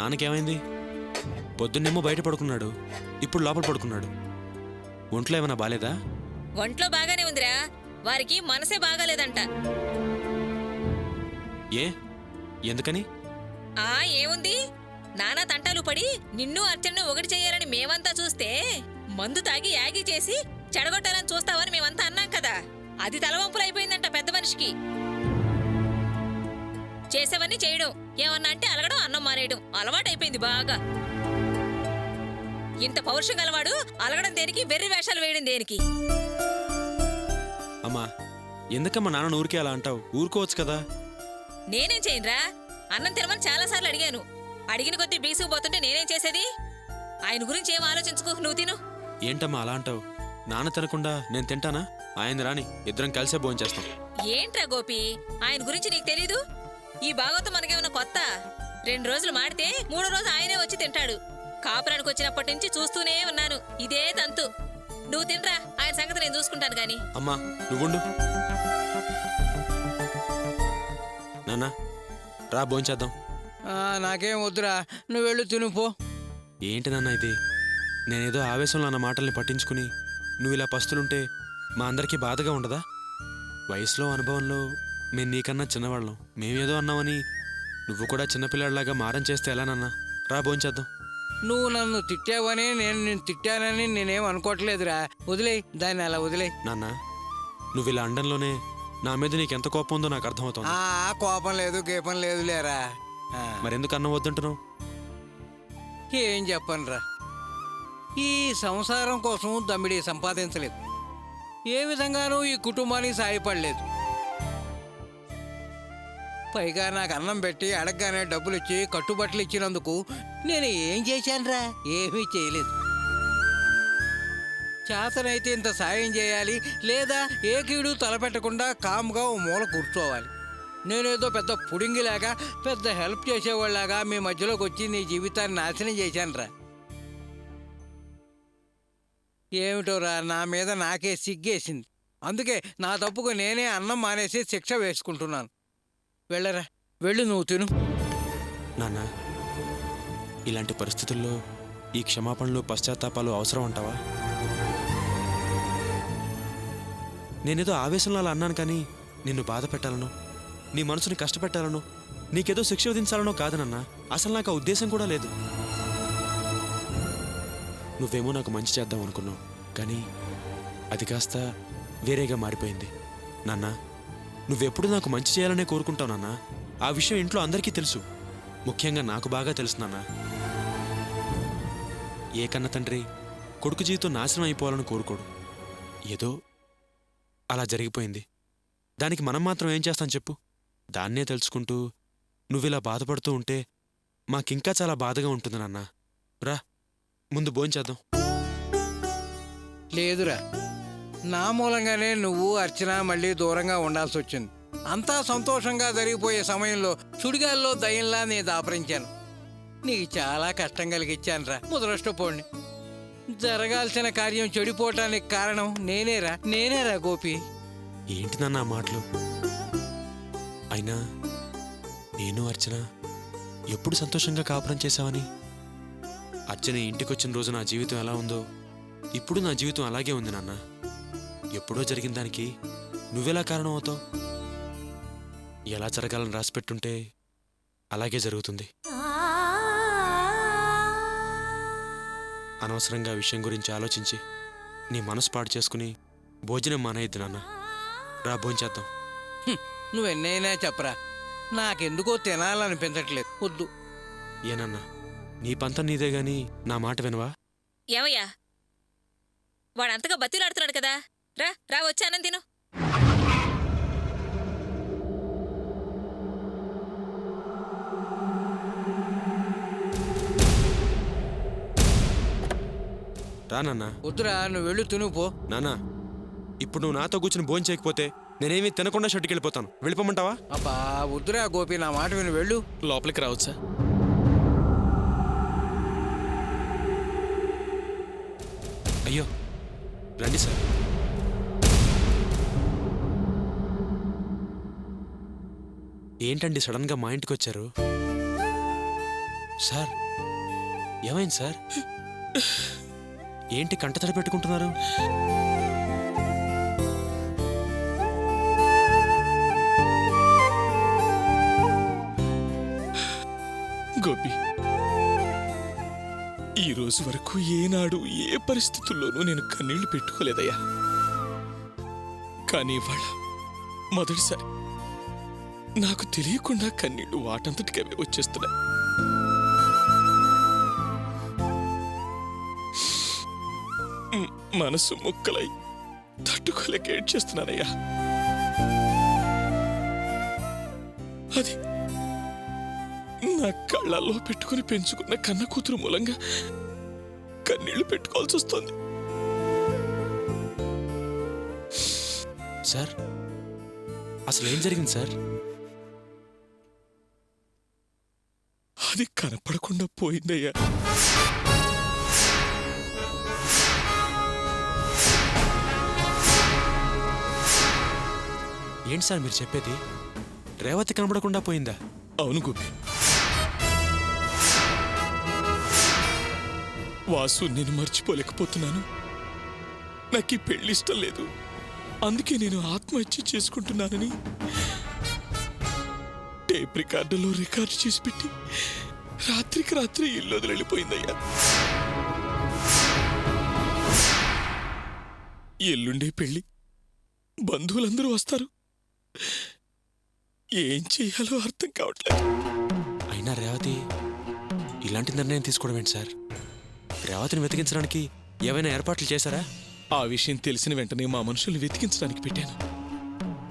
నాన్నకేమైంది? పొద్దున్నేమో బయట పడుకున్నాడు, ఇప్పుడు లోపల పడుకున్నాడు. ఒంట్లో ఏమైనా బాలేదా? ఒంట్లో బాగానే ఉందిరా, వారికి మనసే బాగాలేదంట. ఏ ఎందుకని? ఏముంది, నానా తంటాలు పడి నిన్ను అర్చనను ఒకటి చెయ్యాలని మేమంతా చూస్తే మందు తాగి యాగి చేసి చెడగొట్టాలని చూస్తావని మేమంతా అన్నాం కదా. అది తలవంపులైపోయిందంట పెద్ద మనిషికి. చేసేవన్నీ చేయడం, ఏమన్నా అంటే అలగడం, అన్నం మానేయడం అలవాటైపోయింది బాగా. ఇంత పౌరుషం గలవాడు అలగడం దేనికి, వెర్రి వేషాలు వేయడం దేనికి? అమ్మా, ఎందుకమ్మా నాన్న ఊరికే అలా అంటావు? ఊరుకోవచ్చు కదా. నేనేం చేయనురా, అన్నం తినమని చాలాసార్లు అడిగాను. అడిగిన కొద్దీ బీసుకుపోతుంటే నేనేం చేసేది? ఆయన గురించి ఏం ఆలోచించుకో, నువ్వు తిను. ఏంటమ్మా అలా అంటావు? నాన్న తినకుండా నేను తింటానా? ఆయన రాని, ఇద్దరం కలిసే భోంచేస్తాం. ఏంట్రా గోపి, ఆయన గురించి నీకు తెలీదు? ఈ భాగవతం మనకేమన్నా కొత్త? 2 రోజులు మాడితే 3వ రోజు ఆయనే వచ్చి తింటాడు. కాపురానికి వచ్చినప్పటి నుంచి చూస్తూనే ఉన్నాను, ఇదే తంతు. నువ్వు తినరా, ఆయన సంగతి నేను చూసుకుంటాను గాని. అమ్మా నువ్వుండు. నాన్న రా భోంచేద్దాం. నాకేం వద్దురా, నువ్వు వెళ్ళు, తినుపో. ఏంటి నాన్న ఇది? నేనేదో ఆవేశంలో అన్న మాటల్ని పట్టించుకుని నువ్వు ఇలా పస్తులుంటే మా అందరికీ బాధగా ఉండదా? వయసులో అనుభవంలో మేము నీకన్నా చిన్నవాళ్ళం. మేమేదో అన్నామని నువ్వు కూడా చిన్నపిల్లాడిలాగా మారం చేస్తే ఎలా నాన్న? రా భోంచేద్దాం. నువ్వు నన్ను తిట్టావని నేను తిట్టానని నేనేం అనుకోవట్లేదురా. వదిలే దాన్ని, అలా వదిలే. నాన్న నువ్వు ఇలా అండంలోనే నా మీద నీకెంత కోపం ఉందో నాకు అర్థమవుతుంది. కోపం లేదు, గీపం లేదు లేరా. మరెందుకు అన్నం వద్దంటున్నావు? ఏం చెప్పనురా, ఈ సంసారం కోసం దమ్మిడి సంపాదించలేదు, ఏ విధంగానూ ఈ కుటుంబానికి సాయపడలేదు. పైగా నాకు అన్నం పెట్టి అడగగానే డబ్బులు ఇచ్చి కట్టుబట్టలు ఇచ్చినందుకు నేను ఏం చేశానురా? ఏమీ చేయలేదు. చేతనైతే ఇంత సాయం చేయాలి, లేదా ఏ కీడు తలపెట్టకుండా కామ్గా ఓ మూల కూర్చోవాలి. నేనేదో పెద్ద పుడింగిలాగా, పెద్ద హెల్ప్ చేసేవాళ్ళలాగా మీ మధ్యలోకి వచ్చి నీ జీవితాన్ని నాశనం చేశానురా. ఏమిటోరా, నా మీద నాకే సిగ్గేసింది. అందుకే నా తప్పుకు నేనే అన్నం మానేసి శిక్ష వేసుకుంటున్నాను. వెళ్ళరా, వెళ్ళు, నువ్వు తిను. నాన్న ఇలాంటి పరిస్థితుల్లో ఈ క్షమాపణలు, పశ్చాత్తాపాలు అవసరం అంటావా? నేనేదో ఆవేశంలో అలా అన్నాను కానీ నిన్ను బాధ పెట్టాలనో, నీ మనసుని కష్టపెట్టాలనో, నీకేదో శిక్ష విధించాలనో కాదు నాన్న. అసలు నాకు ఆ ఉద్దేశం కూడా లేదు. నువ్వేమో నాకు మంచి చేద్దాం అనుకున్నావు, కానీ అది కాస్త వేరేగా మారిపోయింది. నాన్న నువ్వెప్పుడు నాకు మంచి చేయాలనే కోరుకుంటావు నాన్న. ఆ విషయం ఇంట్లో అందరికీ తెలుసు, ముఖ్యంగా నాకు బాగా తెలుసు నాన్న. ఏ కన్న తండ్రి కొడుకు జీవితం నాశనం అయిపోవాలని కోరుకోడు. ఏదో అలా జరిగిపోయింది, దానికి మనం మాత్రం ఏం చేస్తాం చెప్పు? దాన్నే తెలుసుకుంటూ నువ్విలా బాధపడుతూ ఉంటే మాకింకా చాలా బాధగా ఉంటుంది నాన్న. రా ముందు భోంచేద్దాం. లేదురా, నా మూలంగానే నువ్వు అర్చన మళ్ళీ దూరంగా ఉండాల్సి వచ్చింది. అంతా సంతోషంగా జరిగిపోయే సమయంలో సుడిగాల్లో దయ్యంలా నేను దాపరించాను. నీకు చాలా కష్టం కలిగించానురా, ముదరష్టపోండి. జరగాల్సిన కార్యం చెడిపోవటానికి కారణం నేనేరా గోపి. ఏంటి నాన్న ఆ మాటలు? అయినా నేను అర్చన ఎప్పుడు సంతోషంగా కాపురం చేశావని? అర్చన ఇంటికొచ్చిన రోజు నా జీవితం ఎలా ఉందో ఇప్పుడు నా జీవితం అలాగే ఉంది నాన్న. ఎప్పుడో జరిగిన దానికి నువ్వెలా కారణం అవుతావు? ఎలా జరగాలని రాసిపెట్టుంటే అలాగే జరుగుతుంది. అనవసరంగా విషయం గురించి ఆలోచించి నీ మనసు పాడు చేసుకుని భోజనం మానేయద్దు నాన్న. రా భోంచేద్దాం. నువ్వెన్నైనా చెప్పరా, నాకెందుకో తినాలనిపించట్లేదు. వద్దు. ఏనన్నా నీ పంతం నీదే గాని నా మాట వినవా? ఏమయ్యా, వాడంతగా బతిలాడుతున్నాడు కదా, రా రా వచ్చి అన్నం తిను. రా నాన్న. వద్దురా, నువ్వు వెళ్ళు, తినుపో. నాన్నా ఇప్పుడు నువ్వు నాతో కూర్చుని భోజనం చేయకపోతే నేనేమీ తినకుండా షెడ్కి వెళ్ళిపోతాను. వెళ్ళిపోమంటావా? అబ్బా వద్దురా గోపి, నా మాట విని వెళ్ళు. లోపలికి రావచ్చా? అయ్యో రండి సార్. ఏంటండి సడన్గా మా ఇంటికి వచ్చారు? సార్ ఏమైంది సార్? ఏంటి కంటతడి పెట్టుకుంటున్నారు? గోపి, ఈ రోజు వరకు ఏనాడు ఏ పరిస్థితుల్లోనూ నేను కన్నీళ్లు పెట్టుకోలేదయ్యా. కానీ ఇవాళ మొదటిసారి నాకు తెలియకుండా కన్నీళ్లు వాటంతటికవే వచ్చేస్తున్నాయి. మనసు ముక్కలై తట్టుకోలేక ఏడ్చేస్తున్నానయ్యా. అది నా కళ్ళల్లో పెట్టుకుని పెంచుకున్న కన్న కూతురు మూలంగా కన్నీళ్లు పెట్టుకోవాల్సి వస్తుంది. సార్ అసలు ఏం జరిగింది సార్? అది కనపడకుండా పోయిందయ్యా. ఏంటి సార్ మీరు చెప్పేది? రేవతి కనబడకుండా పోయిందా? అవును గోపి, వాసు నేను మర్చిపోలేకపోతున్నాను. నాకు ఈ పెళ్లి ఇష్టం లేదు, అందుకే నేను ఆత్మహత్య చేసుకుంటున్నానని టేప్ రికార్డులో రికార్డు చేసి పెట్టి రాత్రికి రాత్రి ఇల్లు వదిలి వెళ్ళిపోయిందయ్యా. ఎల్లుండే పెళ్లి, బంధువులందరూ వస్తారు. ఏం చెయ్యాలో అర్థం కావట్లేదు. అయినా రేవతి ఇలాంటి నిర్ణయం తీసుకోవడం ఏంటి సార్? రేవతిని వెతికించడానికి ఏమైనా ఏర్పాట్లు చేశారా? ఆ విషయం తెలిసిన వెంటనే మా మనుషుల్ని వెతికించడానికి పెట్టాను.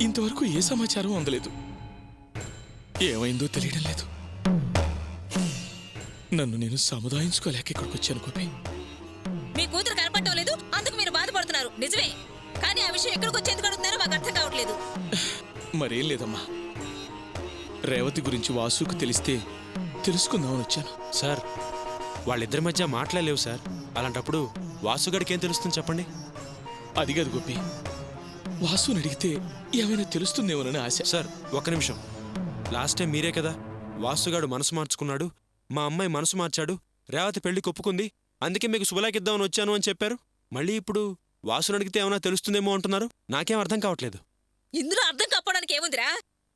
ఇంతవరకు ఏ సమాచారం అందలేదు. ఏమైందో తెలియడం లేదు. నన్ను నేను సముదాయించుకోలేక ఇక్కడికి వచ్చాను గోపి. మీ కూతురు కనపడటం లేదు, అందుకు మీరు బాధపడుతున్నారు నిజమే. కానీ ఆ విషయం ఎక్కడికి వచ్చి ఎందుకు అడుగుతున్నారో మాకు అర్థం కావట్లేదు. మరేం లేదమ్మా, రేవతి గురించి వాసుకు తెలిస్తే తెలుసుకుందామని వచ్చాను. సార్ వాళ్ళిద్దరి మధ్య మాట్లాడలేవు సార్. అలాంటప్పుడు వాసుగడికి ఏం తెలుస్తుంది చెప్పండి? అది కాదు గోపి, వాసుని అడిగితే ఏమైనా తెలుస్తుందేమోనని ఆశ. సార్ ఒక్క నిమిషం. లాస్ట్ టైం మీరే కదా వాసుగాడు మనసు మార్చుకున్నాడు, మా అమ్మాయి మనసు మార్చాడు, రేవతి పెళ్లికి ఒప్పుకుంది, అందుకే మీకు శుభలాకిద్దామని వచ్చాను అని చెప్పారు. మళ్ళీ ఇప్పుడు వాసుని అడిగితే ఏమైనా తెలుస్తుందేమో అంటున్నారు. నాకేం అర్థం కావట్లేదు. ఇందులో అర్థం కావడానికి ఏముందిరా?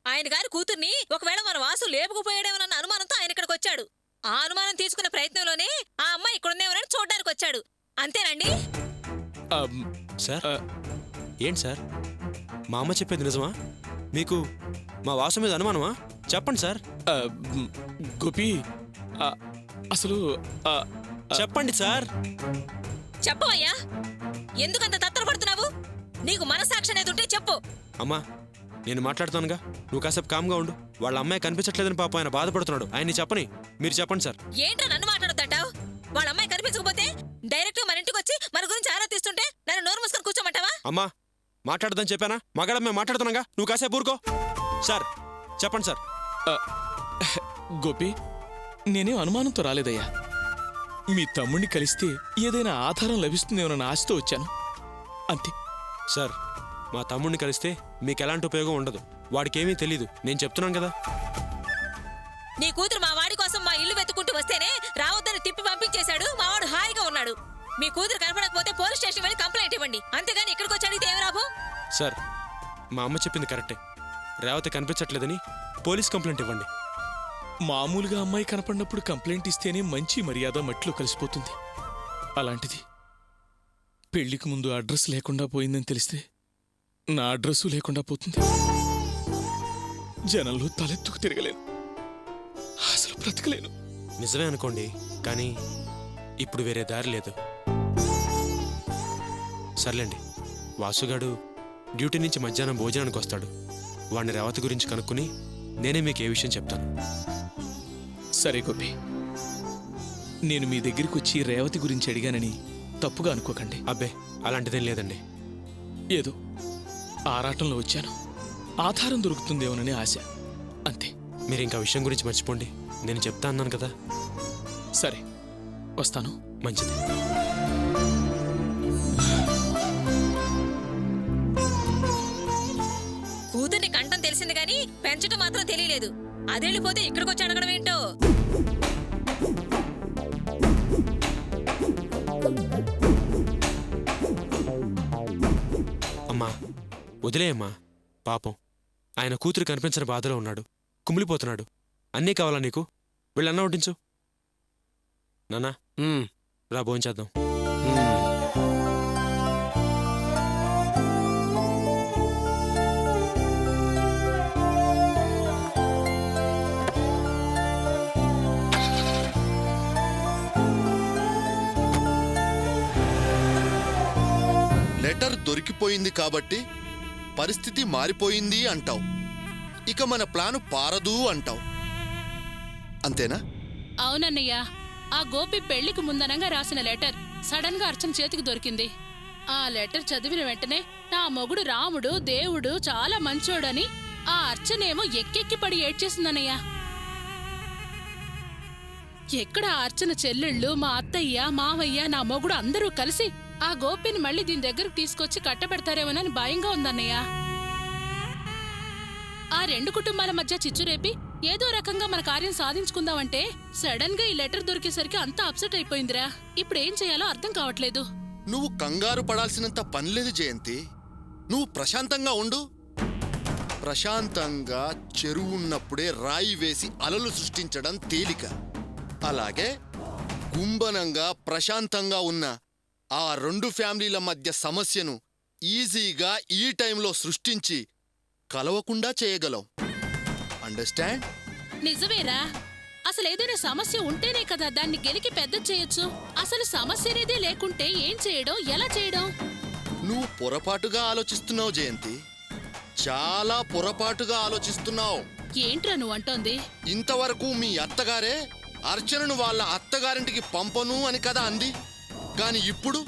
ఆయన గారి కూతుర్ని ఒకవేళ మన వాసు లేపుకుపోయాడేమోనన్న అనుమానంతో ఆయన ఇక్కడికి వచ్చాడు. ఆ అనుమానం తీసుకునే ప్రయత్నంలోనే ఆ అమ్మాయి ఇక్కడుందేమోనని చూడడానికి వచ్చాడు. అంతేనండి? సార్ ఏంటి సార్, మా అమ్మ చెప్పేది నిజమా? మీకు మా వాసు మీద అనుమానమా? చెప్పండి సార్. గోపి, అసలు చెప్పండి సార్. చెప్పవయ్యా, ఎందుకంత తత్తరపడుతున్నావు? నీకు మనసాక్షి అనేది ఉంటే చెప్పు. అమ్మా నేను మాట్లాడుతానుగా, నువ్వు కాసేపు కామ్గా ఉండు. వాళ్ళ అమ్మాయి కనిపించట్లేదని పాపం ఆయన బాధపడుతున్నాడు. ఆయన్ని చెప్పని మీరు చెప్పండి సార్. ఏంట్రా నన్ను మాట్లాడొద్దంటావు? వాళ్ళ అమ్మాయి కనిపించకపోతే డైరెక్ట్ మన ఇంటికి వచ్చి మన గురించి ఆరా తీస్తుంటే నన్ను నోరు మూసుకొని కూర్చోమంటావా? అమ్మా మాట్లాడదని చెప్పానా? మగాడమ్మే మాట్లాడుతున్నాగా, నువ్వు కాసేపు ఊరుకో. సార్ చెప్పండి సార్. గోపి, నేనేం అనుమానంతో రాలేదయ్యా. మీ తమ్ముడిని కలిస్తే ఏదైనా ఆధారం లభిస్తుందేమోనన్న ఆశతో వచ్చాను, అంతే. సార్ మా తమ్ముడిని కలిస్తే మీకు ఎలాంటి ఉపయోగం ఉండదు. వాడికేమీ తెలీదు, నేను చెప్తున్నాను కదా. నీ కూతురు మా వాడి కోసం మా ఇల్లు వెతుకుంటూ వస్తేనే రావద్దని తిప్పి పంపించేశాడు. మా వాడు హాయిగా ఉన్నాడు. మీ కూతురు కనపడకపోతే పోలీస్ స్టేషన్ వెళ్ళి కంప్లైంట్ ఇవ్వండి, అంతేగాని ఇక్కడికి వచ్చి అడిగితే ఏం లాభం? సార్ మా అమ్మ చెప్పింది కరెక్టే. రేవతి కనిపించట్లేదని పోలీస్ కంప్లైంట్ ఇవ్వండి. మామూలుగా అమ్మాయి కనపడినప్పుడు కంప్లైంట్ ఇస్తేనే మంచి మర్యాద మట్లో కలిసిపోతుంది. అలాంటిది పెళ్లికి ముందు అడ్రస్ లేకుండా పోయిందని తెలిస్తే నా అడ్రస్సు లేకుండా పోతుంది. జనంలో తలెత్తుకు తిరగలేను, అసలు బ్రతకలేను. నిజమే అనుకోండి, కానీ ఇప్పుడు వేరే దారి లేదు. సర్లేండి, వాసుగాడు డ్యూటీ నుంచి మధ్యాహ్నం భోజనానికి వస్తాడు. వాడిని రేవతి గురించి కనుక్కుని నేనే మీకు ఏ విషయం చెప్తాను. సరే గోపి, నేను మీ దగ్గరికి వచ్చి రేవతి గురించి అడిగానని తప్పుగా అనుకోకండి. అబ్బే అలాంటిదేం లేదండి. ఏదో ఆరాటంలో వచ్చాను, ఆధారం దొరుకుతుందేమోనని ఆశ, అంతే. మీరు ఇంకా విషయం గురించి మర్చిపోండి, నేను చెప్తా అన్నాను కదా. సరే వస్తాను. మంచిది. కూతుర్ని కంఠం తెలిసింది గాని పెంచడం మాత్రం తెలియలేదు. అదెళ్ళిపోతే ఇక్కడికి వచ్చి అడగడం ఏంటో? వదిలేయమ్మా, పాపం ఆయన కూతురు కనిపించిన బాధలో ఉన్నాడు, కుమిలిపోతున్నాడు. అన్నీ కావాలా నీకు? వీళ్ళన్నా వడ్డించు. నాన్నా రా భోంచేద్దాం. లెటర్ దొరికిపోయింది కాబట్టి పరిస్థితి మారిపోయింది అంటావు. ఇక మన ప్లాను పారదు అంటావు. అంతేనా? అవునన్నయ్య, ఆ గోపి పెళ్లికి ముందనంగా రాసిన లెటర్ సడన్ గా అర్చన చేతికి దొరికింది. ఆ లెటర్ చదివిన వెంటనే నా మొగుడు రాముడు దేవుడు చాలా మంచోడని ఆ అర్చనేమో ఎక్కెక్కి పడి ఏడ్చేసిందన్నయ్య. ఎక్కడ ఆ అర్చన చెల్లెళ్ళు, మా అత్తయ్య, మావయ్య, నా మొగుడు అందరూ కలిసి ఆ గోపిని మళ్ళీ దీని దగ్గరకు తీసుకొచ్చి కట్టబెడతారేమోనని భయంగా ఉందన్నయ్య. ఆ రెండు కుటుంబాల మధ్య చిచ్చురేపి ఏదో రకంగా మన కార్యం సాధించుకుందామంటే సడన్ గా ఈ లెటర్ దొరికేసరికి అంతా అప్సెట్ అయిపోయిందిరా. ఇప్పుడేం చేయాలో అర్థం కావట్లేదు. నువ్వు కంగారు పడాల్సినంత పనిలేదు జయంతి. నువ్వు ప్రశాంతంగా ఉండు. ప్రశాంతంగా చెరువున్నప్పుడే రాయి వేసి అలలు సృష్టించడం తేలిక. అలాగే గుంబనంగా ప్రశాంతంగా ఉన్న ఆ రెండు ఫ్యామిలీల మధ్య సమస్యను ఈజీగా ఈ టైంలో సృష్టించి కలవకుండా చేయగలవు. అండర్స్టాండ్? నిజమేరా, అసలు ఏదైనా సమస్య ఉంటేనే కదా దాన్ని గెలికి పెద్ద చేయొచ్చు. అసలు సమస్య అనేది లేకుంటే ఏం చేయడం, ఎలా చేయడం? నువ్వు పొరపాటుగా ఆలోచిస్తున్నావు జయంతి. చాలా పొరపాటుగా ఆలోచిస్తున్నావు. ఏంట్రా నువ్వు అంటోంది? ఇంతవరకు మీ అత్తగారే అర్చనను వాళ్ళ అత్తగారింటికి పంపను అని కదా అంది. కాని ఇప్పుడు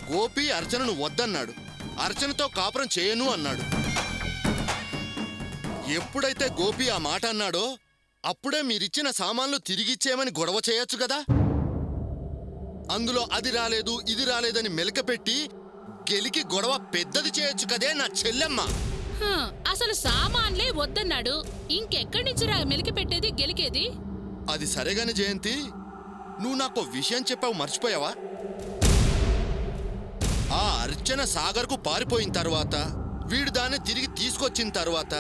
గోపి అర్చనను వద్దన్నాడు, అర్చనతో కాపురం చేయను అన్నాడు. ఎప్పుడైతే గోపి ఆ మాట అన్నాడో అప్పుడే మీరిచ్చిన సామాన్లు తిరిగిచ్చేయమని గొడవ చేయొచ్చు కదా. అందులో అది రాలేదు ఇది రాలేదని మెలకపెట్టి గెలికి గొడవ పెద్దది చేయొచ్చు కదే నా చెల్లెమ్మ. అసలు సామాన్లే వద్దన్నాడు, ఇంకెక్కడి నుంచి రా మెలికి పెట్టేది గెలికేది? అది సరేగాని జయంతి, నువ్వు నాకు విషయం చెప్పావు, మర్చిపోయావా? ఆ అర్చన సాగర్కు పారిపోయిన తర్వాత వీడు దాన్ని తిరిగి తీసుకొచ్చిన తర్వాత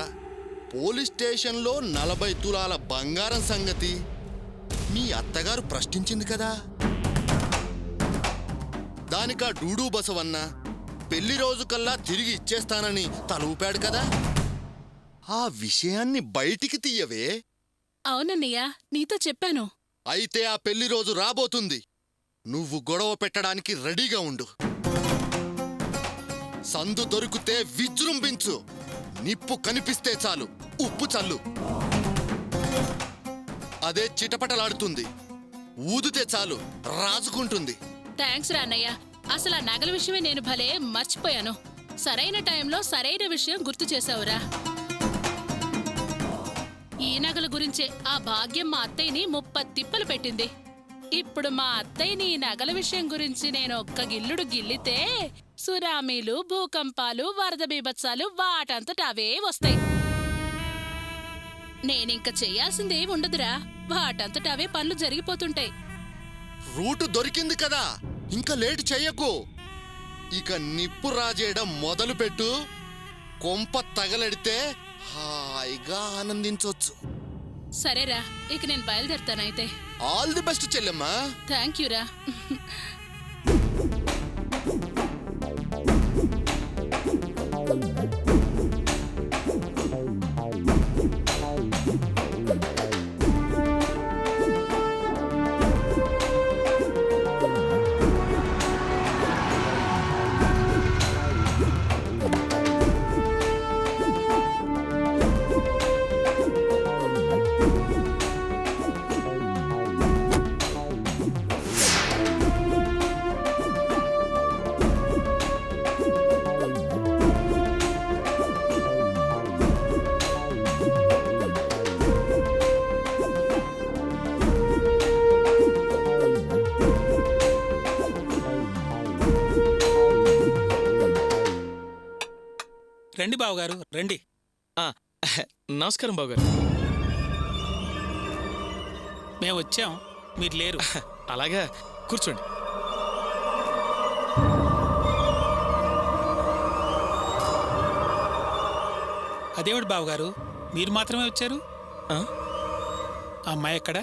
పోలీస్ స్టేషన్లో 40 తులాల బంగారం సంగతి మీ అత్తగారు ప్రశ్నించింది కదా. దానికా డూడూ బసవన్న పెళ్లి రోజు కల్లా తిరిగి ఇచ్చేస్తానని తల ఊపాడు కదా. ఆ విషయాన్ని బయటికి తీయవే. అవునన్నయ్య, నీతో చెప్పాను. అయితే ఆ పెళ్లి రోజు రాబోతుంది. నువ్వు గొడవ పెట్టడానికి రెడీగా ఉండు. సందు దొరికితే విజృంభించు. నిప్పు కనిపిస్తే చాలు ఉప్పు చల్లు. అదే చిటపటలాడుతుంది. ఊదితే చాలు రాజుకుంటుంది. థ్యాంక్స్ రా అన్నయ్య. అసలు ఆ నగల విషయమే నేను భలే మర్చిపోయాను. సరైన టైంలో సరైన విషయం గుర్తు చేశావురా. ఈ నగల గురించే ఆ భాగ్యం మా అత్తయ్యని 30 తిప్పలు పెట్టింది. ఇప్పుడు మా అత్తయ్యని ఈ నగల విషయం గురించి నేను ఒక్క గిల్లుడు గిల్లితే సునామీలు, భూకంపాలు, వరద బీభత్సాలు వాటంతట అవే వస్తాయి. నేనింక చెయ్యాల్సిందేం ఉండదురా, వాటంతట అవే పనులు జరిగిపోతుంటాయి. రూటు దొరికింది కదా, ఇంకా లేటు చెయ్యకు. ఇక నిప్పు రాజేయడం మొదలుపెట్టు. కొంప తగలెడితే హాయిగా ఆనందించొచ్చు. సరేరా, ఇక నేను బయలుదేరుతానైతే. ఆల్ ది బెస్ట్ చెల్లెమ్మా. థ్యాంక్ యూరా. రండి బావగారు, రండి. నమస్కారం బావగారు. మేము వచ్చాం, మీరు లేరు. అలాగా, కూర్చోండి. అదేమిటి బావగారు మీరు మాత్రమే వచ్చారు ఆ? ఆ అమ్మాయి ఎక్కడ